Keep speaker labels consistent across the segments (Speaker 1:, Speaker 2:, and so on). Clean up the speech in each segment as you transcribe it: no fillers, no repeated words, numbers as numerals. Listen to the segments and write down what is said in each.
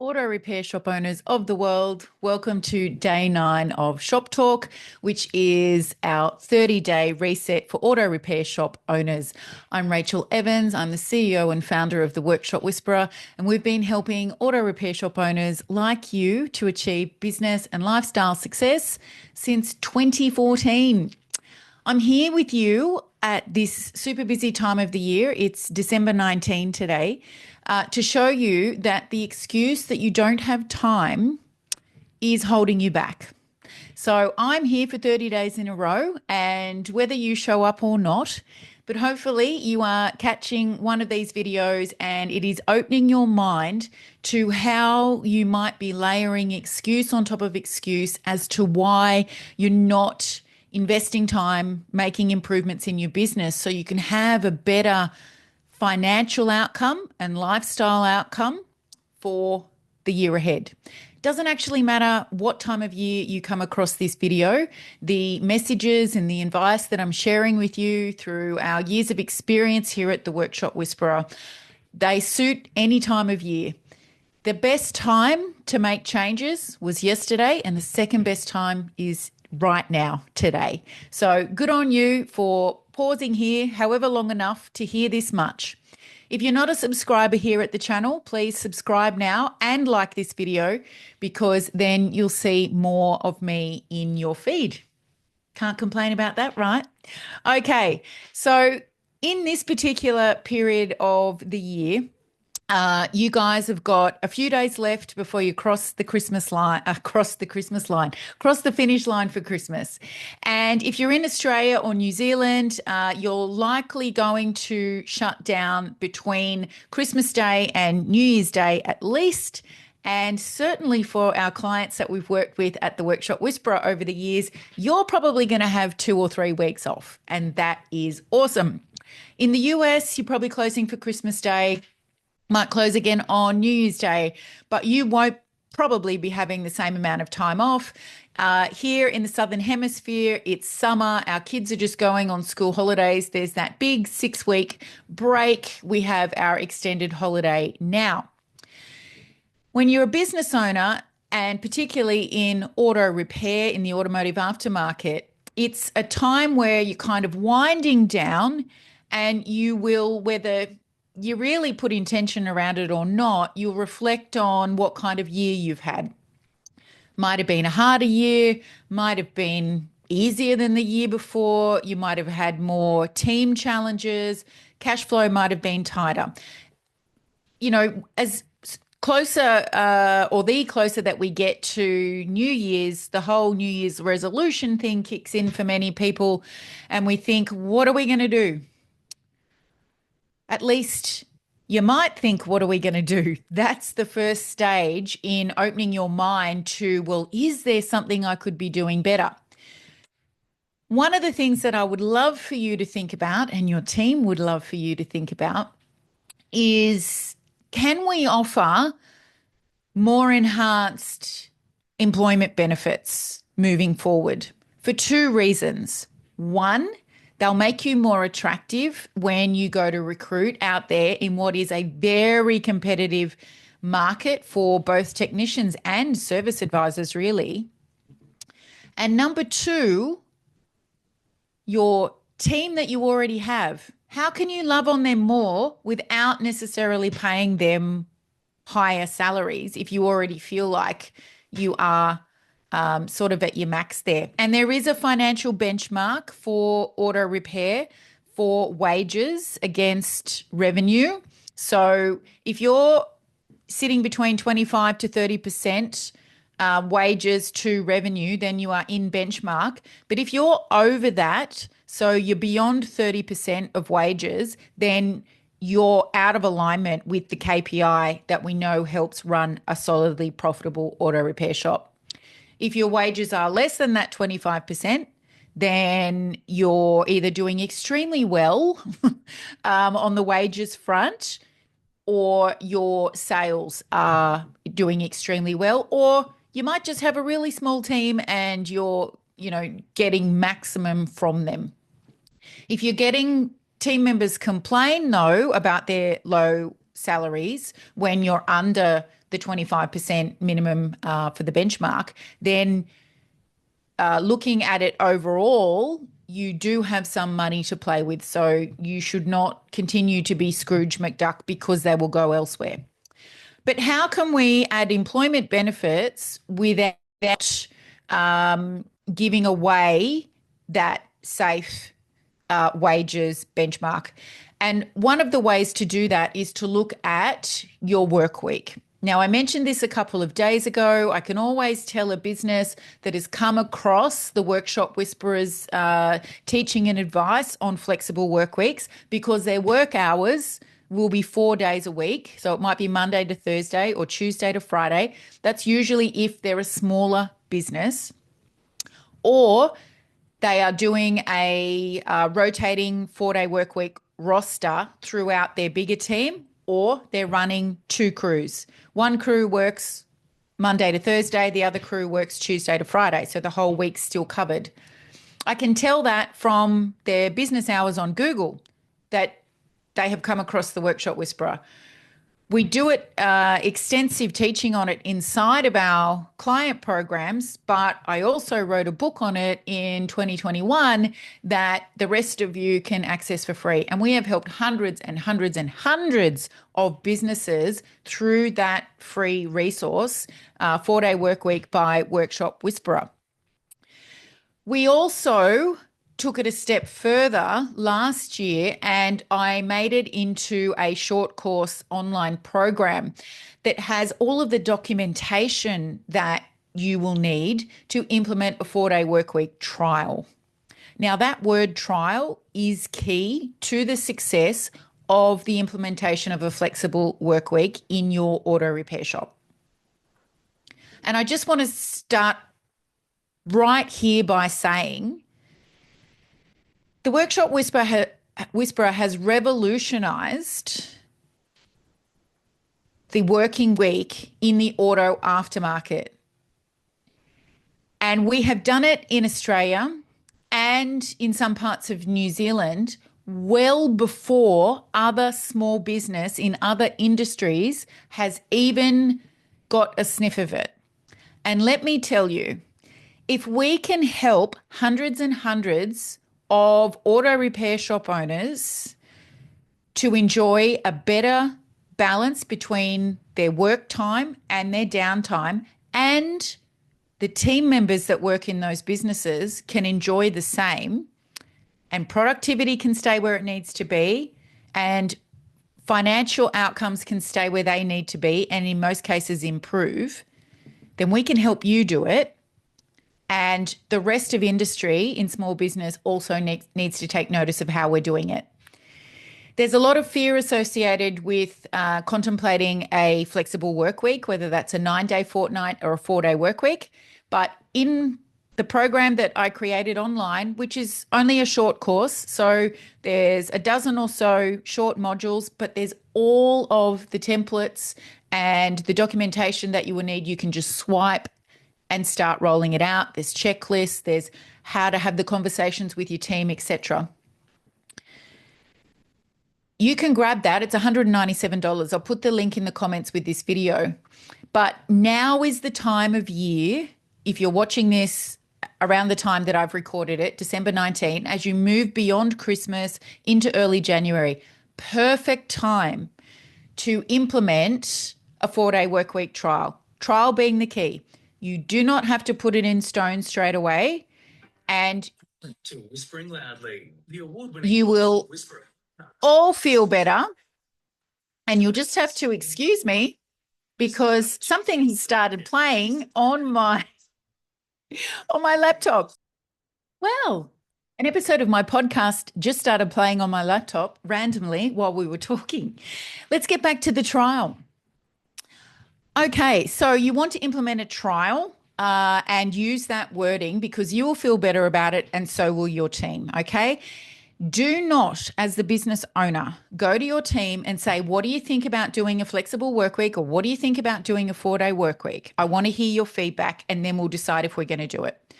Speaker 1: Auto repair shop owners of the world, welcome to day 9 of Shop Talk, which is our 30-day reset for auto repair shop owners. I'm Rachel Evans. I'm the CEO and founder of the Workshop Whisperer, and we've been helping auto repair shop owners like you to achieve business and lifestyle success since 2014. I'm here with you at this super busy time of the year. It's December 19 today. To show you that the excuse that you don't have time is holding you back. So I'm here for 30 days in a row, and whether you show up or not, but hopefully you are catching one of these videos and it is opening your mind to how you might be layering excuse on top of excuse as to why you're not investing time, making improvements in your business so you can have a better financial outcome and lifestyle outcome for the year ahead. It doesn't actually matter what time of year you come across this video. The messages and the advice that I'm sharing with you through our years of experience here at the Workshop Whisperer, they suit any time of year. The best time to make changes was yesterday, and the second best time is right now, today. So good on you for pausing here however long enough to hear this much. If you're not a subscriber here at the channel, please subscribe now and like this video, because then you'll see more of me in your feed. Can't complain about that, right? Okay, so in this particular period of the year, you guys have got a few days left before you cross the finish line for Christmas. And if you're in Australia or New Zealand, you're likely going to shut down between Christmas Day and New Year's Day at least. And certainly for our clients that we've worked with at the Workshop Whisperer over the years, you're probably going to have 2 or 3 weeks off. And that is awesome. In the US, you're probably closing for Christmas Day. Might close again on New Year's Day, but you won't probably be having the same amount of time off. Here in the Southern Hemisphere, it's summer. Our kids are just going on school holidays. There's that big 6-week break. We have our extended holiday now. When you're a business owner, and particularly in auto repair, in the automotive aftermarket, it's a time where you're kind of winding down, and you will, whether you really put intention around it or not, you'll reflect on what kind of year you've had. Might have been a harder year, might have been easier than the year before, you might have had more team challenges, cash flow might have been tighter. You know, as closer or the closer that we get to New Year's, the whole New Year's resolution thing kicks in for many people, and we think, what are we going to do? At least you might think, what are we going to do? That's the first stage in opening your mind to, well, is there something I could be doing better? One of the things that I would love for you to think about, and your team would love for you to think about, is can we offer more enhanced employment benefits moving forward? For 2 reasons. One, they'll make you more attractive when you go to recruit out there in what is a very competitive market for both technicians and service advisors, really. And number 2, your team that you already have, how can you love on them more without necessarily paying them higher salaries if you already feel like you are sort of at your max there? And there is a financial benchmark for auto repair for wages against revenue. So if you're sitting between 25 to 30% wages to revenue, then you are in benchmark. But if you're over that, so you're beyond 30% of wages, then you're out of alignment with the KPI that we know helps run a solidly profitable auto repair shop. If your wages are less than that 25%, then you're either doing extremely well on the wages front, or your sales are doing extremely well, or you might just have a really small team and you're, getting maximum from them. If you're getting team members complain, though, about their low salaries when you're under the 25% minimum for the benchmark, then looking at it overall, you do have some money to play with. So you should not continue to be Scrooge McDuck because they will go elsewhere. But how can we add employment benefits without giving away that safe wages benchmark? And one of the ways to do that is to look at your work week. Now, I mentioned this a couple of days ago. I can always tell a business that has come across the Workshop Whisperers teaching and advice on flexible work weeks because their work hours will be 4 days a week. So it might be Monday to Thursday or Tuesday to Friday. That's usually if they're a smaller business, or they are doing a rotating 4-day work week roster throughout their bigger team, or they're running 2 crews. One crew works Monday to Thursday, the other crew works Tuesday to Friday, so the whole week's still covered. I can tell that from their business hours on Google that they have come across the Workshop Whisperer. We do it, extensive teaching on it inside of our client programs, but I also wrote a book on it in 2021 that the rest of you can access for free. And we have helped hundreds and hundreds and hundreds of businesses through that free resource, 4-day work week by Workshop Whisperer. We also took it a step further last year, and I made it into a short course online program that has all of the documentation that you will need to implement a 4-day workweek trial. Now, that word trial is key to the success of the implementation of a flexible workweek in your auto repair shop. And I just want to start right here by saying the Workshop Whisperer has revolutionized the working week in the auto aftermarket. And we have done it in Australia and in some parts of New Zealand well before other small business in other industries has even got a sniff of it. And let me tell you, if we can help hundreds and hundreds of auto repair shop owners to enjoy a better balance between their work time and their downtime, and the team members that work in those businesses can enjoy the same, and productivity can stay where it needs to be, and financial outcomes can stay where they need to be, and in most cases improve, then we can help you do it. And the rest of industry in small business also needs to take notice of how we're doing it. There's a lot of fear associated with contemplating a flexible work week, whether that's a 9-day fortnight or a 4-day work week. But in the program that I created online, which is only a short course, so there's a dozen or so short modules, but there's all of the templates and the documentation that you will need. You can just swipe and start rolling it out. There's checklists, there's how to have the conversations with your team, etc. You can grab that. It's $197. I'll put the link in the comments with this video. But now is the time of year, if you're watching this around the time that I've recorded it, December 19, as you move beyond Christmas into early January, perfect time to implement a 4-day workweek trial. Trial being the key. You do not have to put it in stone straight away, and
Speaker 2: to Whispering Loudly, the award-winning
Speaker 1: you will
Speaker 2: Whisperer.
Speaker 1: all feel better. And you'll just have to excuse me because something has started playing on my laptop. Well, an episode of my podcast just started playing on my laptop randomly while we were talking. Let's get back to the trial. Okay, so you want to implement a trial and use that wording because you will feel better about it, and so will your team, okay? Do not, as the business owner, go to your team and say, what do you think about doing a flexible work week, or what do you think about doing a 4-day work week? I want to hear your feedback, and then we'll decide if we're going to do it.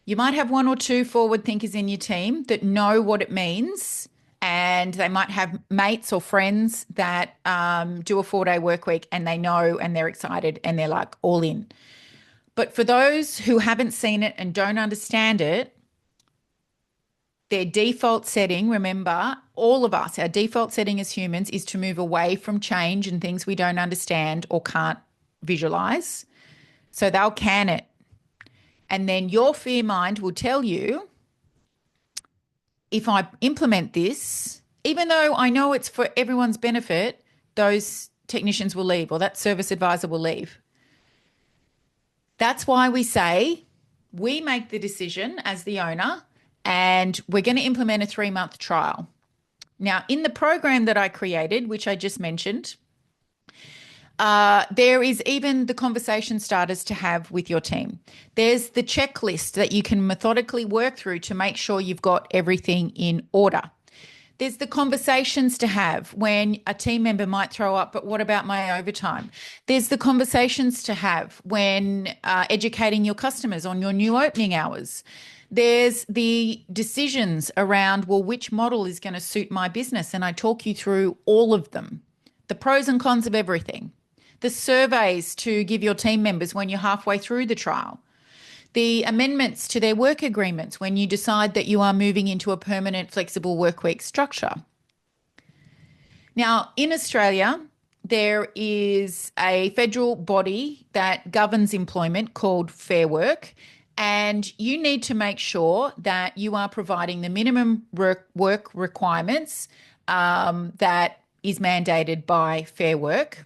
Speaker 1: You might have 1 or 2 forward thinkers in your team that know what it means and they might have mates or friends that do a 4-day work week, and they know and they're excited and they're like all in. But for those who haven't seen it and don't understand it, their default setting, remember, all of us, our default setting as humans is to move away from change and things we don't understand or can't visualize. So they'll can it. And then your fear mind will tell you, if I implement this, even though I know it's for everyone's benefit, those technicians will leave or that service advisor will leave. That's why we say we make the decision as the owner, and we're going to implement a 3-month trial. Now, in the program that I created, which I just mentioned, there is even the conversation starters to have with your team. There's the checklist that you can methodically work through to make sure you've got everything in order. There's the conversations to have when a team member might throw up, but what about my overtime? There's the conversations to have when educating your customers on your new opening hours. There's the decisions around, well, which model is going to suit my business? And I talk you through all of them, the pros and cons of everything. The surveys to give your team members when you're halfway through the trial. The amendments to their work agreements when you decide that you are moving into a permanent flexible workweek structure. Now, in Australia, there is a federal body that governs employment called Fair Work, and you need to make sure that you are providing the minimum work requirements that is mandated by Fair Work.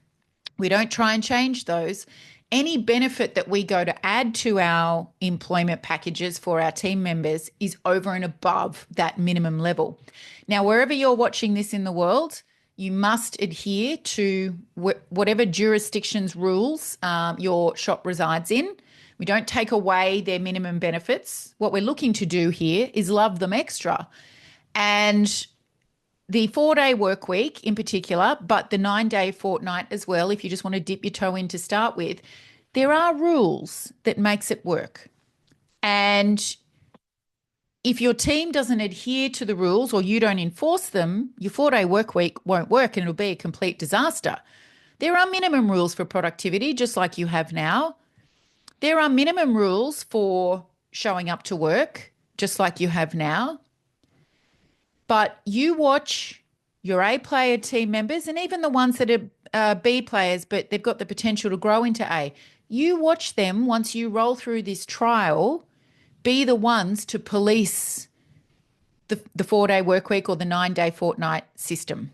Speaker 1: We don't try and change those. Any benefit that we go to add to our employment packages for our team members is over and above that minimum level. Now, wherever you're watching this in the world, you must adhere to whatever jurisdiction's rules your shop resides in. We don't take away their minimum benefits. What we're looking to do here is love them extra. And the 4-day work week in particular, but the 9-day fortnight as well, if you just want to dip your toe in to start with, there are rules that makes it work. And if your team doesn't adhere to the rules or you don't enforce them, your 4-day work week won't work and it'll be a complete disaster. There are minimum rules for productivity, just like you have now. There are minimum rules for showing up to work, just like you have now. But you watch your A-player team members and even the ones that are B players, but they've got the potential to grow into A. You watch them once you roll through this trial, be the ones to police the 4-day work week or the 9-day fortnight system.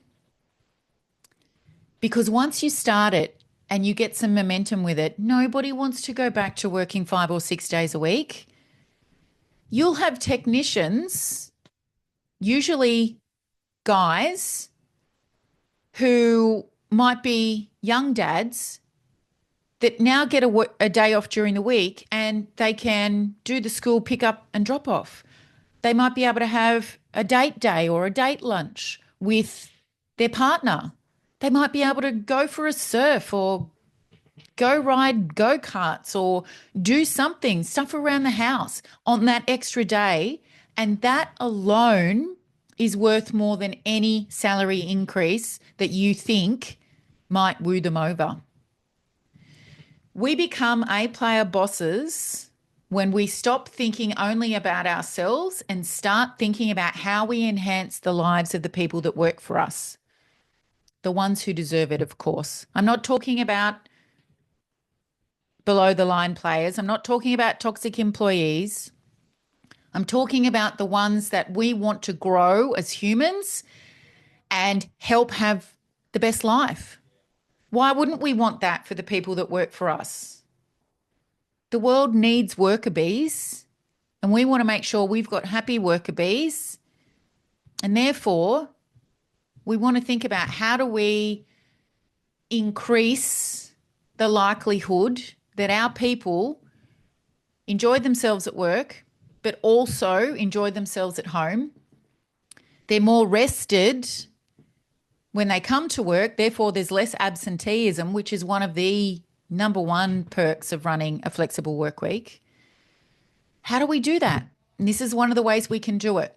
Speaker 1: Because once you start it and you get some momentum with it, nobody wants to go back to working 5 or 6 days a week. You'll have technicians, usually guys, who might be young dads that now get a day off during the week and they can do the school pick up and drop off. They might be able to have a date day or a date lunch with their partner. They might be able to go for a surf or go ride go-karts or do something, stuff around the house on that extra day. And that alone is worth more than any salary increase that you think might woo them over. We become A-player bosses when we stop thinking only about ourselves and start thinking about how we enhance the lives of the people that work for us, the ones who deserve it, of course. I'm not talking about below the line players. I'm not talking about toxic employees. I'm talking about the ones that we want to grow as humans and help have the best life. Why wouldn't we want that for the people that work for us? The world needs worker bees, and we want to make sure we've got happy worker bees. And therefore, we want to think about how do we increase the likelihood that our people enjoy themselves at work, but also enjoy themselves at home. They're more rested when they come to work, therefore there's less absenteeism, which is one of the number one perks of running a flexible work week. How do we do that? And this is one of the ways we can do it.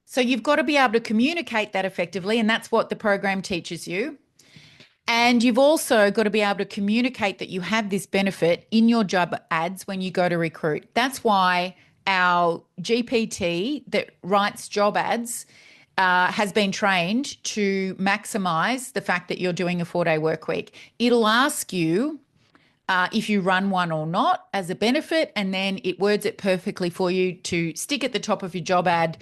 Speaker 1: So you've got to be able to communicate that effectively, and that's what the program teaches you. And you've also got to be able to communicate that you have this benefit in your job ads when you go to recruit. That's why our GPT that writes job ads has been trained to maximize the fact that you're doing a 4-day work week. It'll ask you if you run one or not as a benefit, and then it words it perfectly for you to stick at the top of your job ad.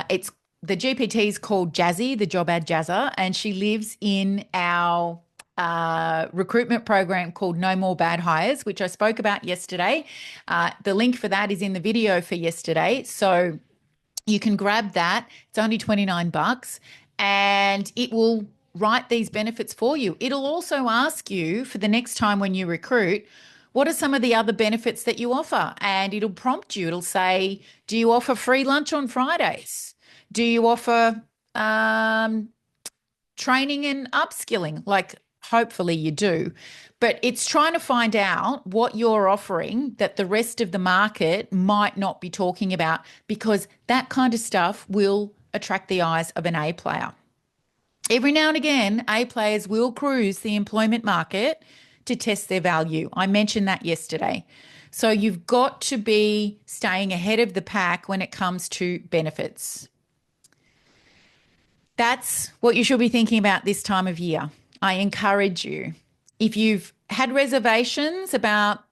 Speaker 1: It's the GPT is called Jazzy, the job ad Jazzer, and she lives in our recruitment program called No More Bad Hires, which I spoke about yesterday. The link for that is in the video for yesterday. So you can grab that. It's only $29 and it will write these benefits for you. It'll also ask you for the next time when you recruit, what are some of the other benefits that you offer? And it'll prompt you. It'll say, do you offer free lunch on Fridays? Do you offer training and upskilling? Like, hopefully you do. But it's trying to find out what you're offering that the rest of the market might not be talking about, because that kind of stuff will attract the eyes of an A player. Every now and again, A players will cruise the employment market to test their value. I mentioned that yesterday. So you've got to be staying ahead of the pack when it comes to benefits. That's what you should be thinking about this time of year. I encourage you, if you've had reservations about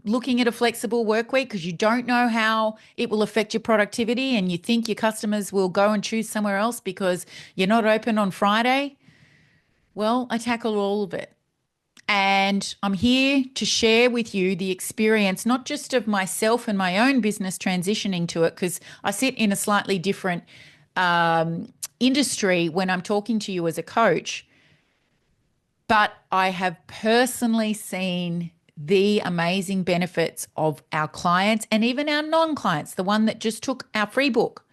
Speaker 1: looking at a flexible work week because you don't know how it will affect your productivity and you think your customers will go and choose somewhere else because you're not open on Friday, well, I tackle all of it. And I'm here to share with you the experience, not just of myself and my own business transitioning to it, because I sit in a slightly different industry when I'm talking to you as a coach, but I have personally seen the amazing benefits of our clients and even our non-clients, the one that just took our free book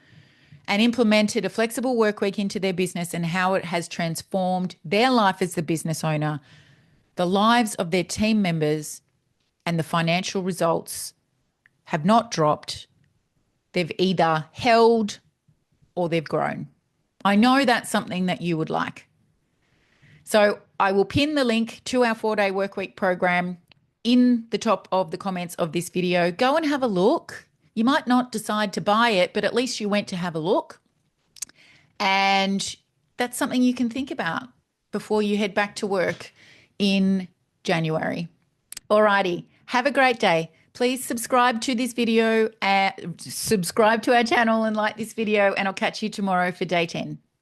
Speaker 1: and implemented a flexible work week into their business, and how it has transformed their life as the business owner, the lives of their team members, and the financial results have not dropped. They've either held or they've grown. I know that's something that you would like. So I will pin the link to our 4-day workweek program in the top of the comments of this video. Go and have a look. You might not decide to buy it, but at least you went to have a look. And that's something you can think about before you head back to work in January. Alrighty, have a great day. Please subscribe to this video, subscribe to our channel and like this video, and I'll catch you tomorrow for day 10.